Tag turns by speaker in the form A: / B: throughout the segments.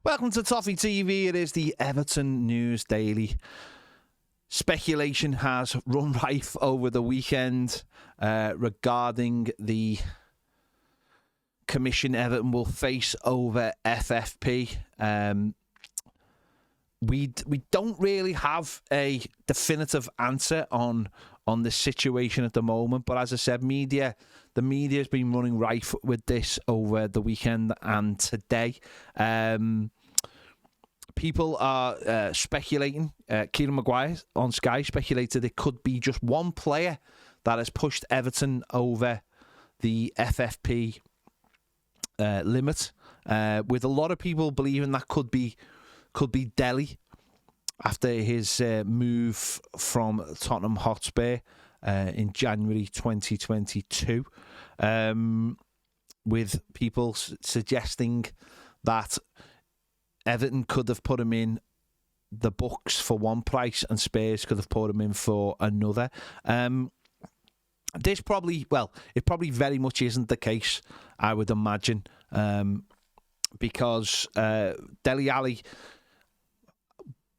A: Welcome to Toffee TV. It is the Everton News Daily. Speculation has run rife over the weekend regarding the commission Everton will face over FFP. We don't really have a definitive answer on the situation at the moment, but as I said, the media has been running rife with this over the weekend and today. People are speculating. Kieran McGuire on Sky speculated it could be just one player that has pushed Everton over the FFP limit, with a lot of people believing that could be Dele after his move from Tottenham Hotspur in January 2022, with people suggesting that Everton could have put him in the books for one price and Spurs could have put him in for another. It probably very much isn't the case, I would imagine, because Dele Alli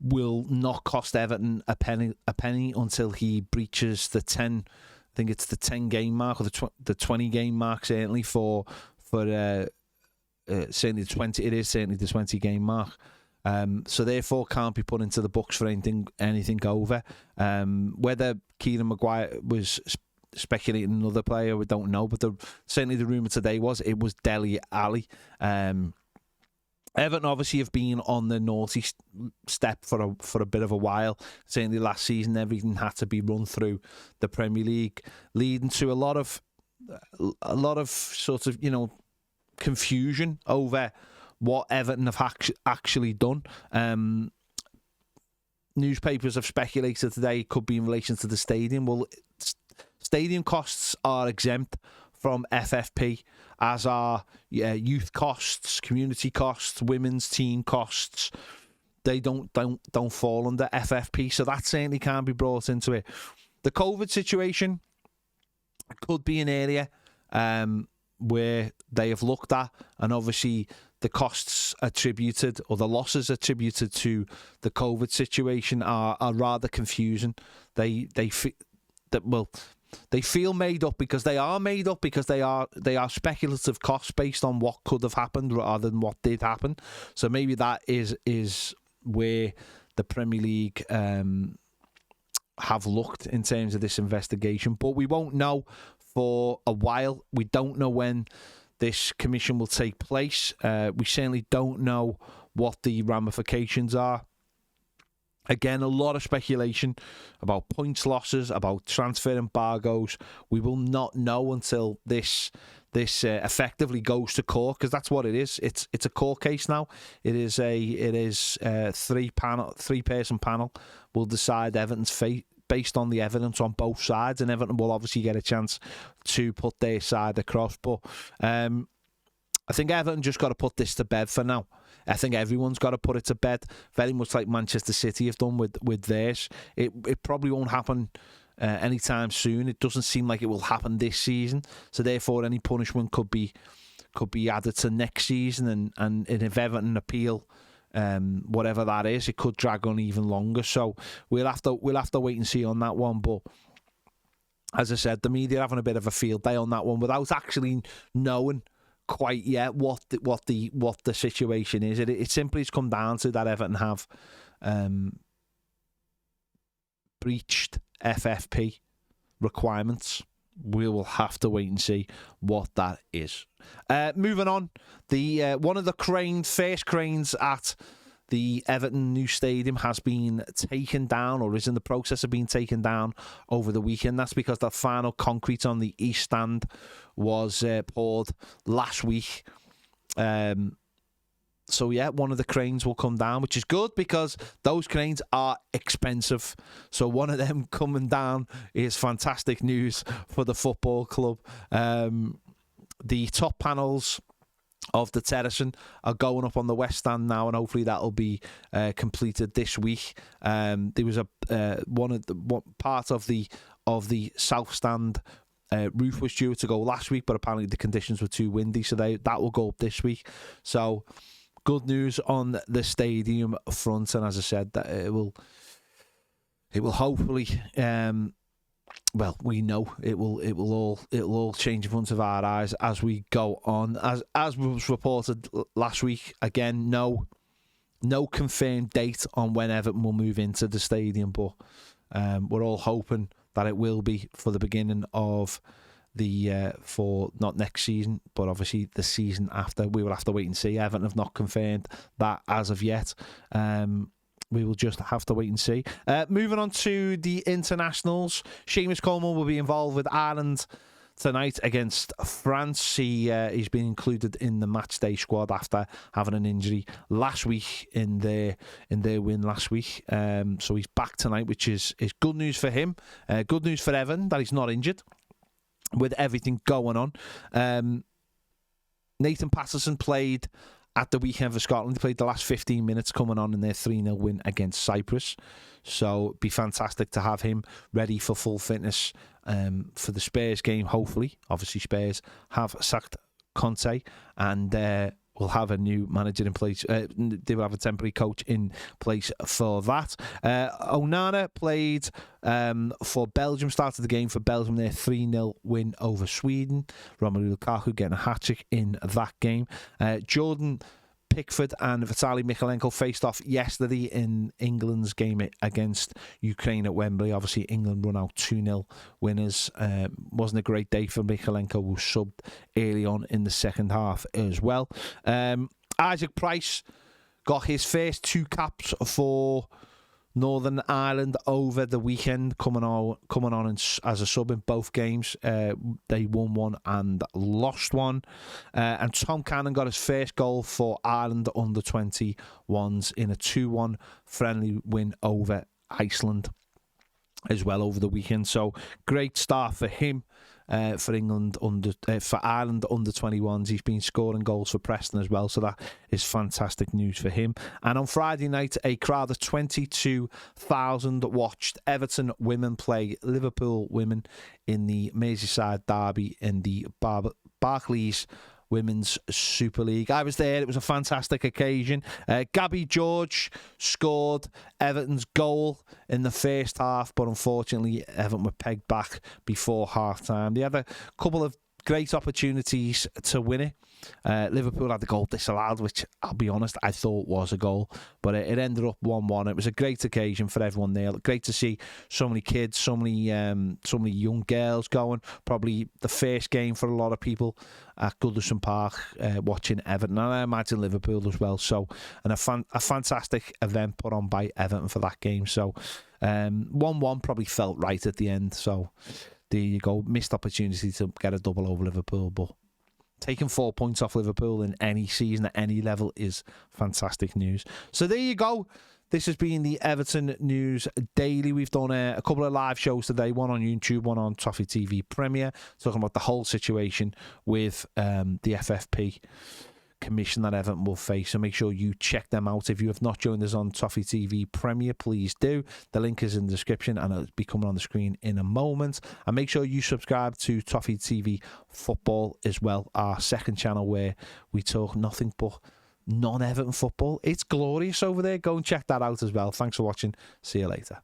A: will not cost Everton a penny until he breaches the 10. I think it's the 10 game mark or the 20 game mark, certainly for certainly the 20. It is certainly the 20 game mark. So therefore can't be put into the books for anything over. Whether Kieran McGuire was speculating another player, we don't know. But certainly the rumour today was it was Dele Alli. Everton obviously have been on the naughty step for a bit of a while. Certainly last season, everything had to be run through the Premier League, leading to a lot of sort of, confusion over what Everton have actually done. Newspapers have speculated today it could be in relation to the stadium. Well, stadium costs are exempt from FFP, as are youth costs, community costs, women's team costs. They don't fall under FFP, so that certainly can't be brought into it. The COVID situation could be an area where they have looked at, and obviously the costs attributed or the losses attributed to the COVID situation are rather confusing. They feel made up because they are made up because they are speculative costs based on what could have happened rather than what did happen. So maybe that is where the Premier League have looked in terms of this investigation, but we won't know for a while. We don't know when this commission will take place. We certainly don't know what the ramifications are. Again, a lot of speculation about points losses, about transfer embargoes. We will not know until this effectively goes to court, because that's what it is. It's a court case now. It is a three-person panel will decide Everton's fate based on the evidence on both sides, and Everton will obviously get a chance to put their side across. But I think Everton just got to put this to bed for now. I think everyone's got to put it to bed, very much like Manchester City have done with theirs. It probably won't happen anytime soon. It doesn't seem like it will happen this season. So therefore, any punishment could be added to next season, and if Everton appeal, whatever that is, it could drag on even longer. So we'll have to wait and see on that one. But as I said, the media are having a bit of a field day on that one without actually knowing quite yet what the situation is. It simply has come down to that Everton have breached FFP requirements. We will have to wait and see what that is. Moving on, the one of the first cranes at the Everton new stadium has been taken down, or is in the process of being taken down over the weekend. That's because the final concrete on the east stand was poured last week. So yeah, one of the cranes will come down, which is good because those cranes are expensive. So one of them coming down is fantastic news for the football club. The top panels of the terracing are going up on the west stand now, and hopefully that'll be completed this week. There was one part of the south stand roof was due to go last week, but apparently the conditions were too windy, so that will go up this week. So good news on the stadium front, and as I said, that it will hopefully. Well, we know it will all change in front of our eyes as we go on. As was reported last week, again, no confirmed date on when Everton will move into the stadium, but we're all hoping that it will be for the beginning of for not next season, but obviously the season after. We will have to wait and see. Everton have not confirmed that as of yet. We will just have to wait and see. Moving on to the internationals, Seamus Coleman will be involved with Ireland tonight against France. He's been included in the matchday squad after having an injury last week in their win last week. So he's back tonight, which is good news for him. Good news for Evan that he's not injured with everything going on. Nathan Patterson played at the weekend for Scotland. He played the last 15 minutes coming on in their 3-0 win against Cyprus. So it'd be fantastic to have him ready for full fitness for the Spurs game, hopefully. Obviously, Spurs have sacked Conte and will have a new manager in place. They will have a temporary coach in place for that. Onana played for Belgium, started the game for Belgium, their 3-0 win over Sweden. Romelu Lukaku getting a hat-trick in that game. Jordan Pickford and Vitaly Mykolenko faced off yesterday in England's game against Ukraine at Wembley. Obviously, England run out 2-0 winners. Wasn't a great day for Mykolenko, who subbed early on in the second half as well. Isaac Price got his first 2 caps for Northern Ireland over the weekend, coming on as a sub in both games. They won one and lost one. And Tom Cannon got his first goal for Ireland under 21s in a 2-1 friendly win over Iceland as well over the weekend. So great start for him. For England for Ireland under 21s. He's been scoring goals for Preston as well, so that is fantastic news for him. And on Friday night, a crowd of 22,000 watched Everton women play Liverpool women in the Merseyside derby in the Barclays Women's Super League. I was there. It was a fantastic occasion. Gabby George scored Everton's goal in the first half, but unfortunately Everton were pegged back before half-time. They had a couple of great opportunities to win it. Liverpool had the goal disallowed, which I'll be honest, I thought was a goal, but it ended up 1-1. It was a great occasion for everyone there. Great to see so many kids, so many young girls going. Probably the first game for a lot of people at Goodison Park, watching Everton, and I imagine Liverpool as well. So, and a fantastic event put on by Everton for that game. So 1-1 probably felt right at the end. So there you go. Missed opportunity to get a double over Liverpool, but taking 4 points off Liverpool in any season at any level is fantastic news. So there you go. This has been the Everton News Daily. We've done a couple of live shows today, one on YouTube, one on Toffee TV Premier, talking about the whole situation with the FFP commission that Everton will face. So make sure you check them out. If you have not joined us on Toffee TV Premier, please do. The link is in the description and it'll be coming on the screen in a moment. And make sure you subscribe to Toffee TV Football as well, our second channel where we talk nothing but non-Everton football. It's glorious over there. Go and check that out as well. Thanks for watching. See you later.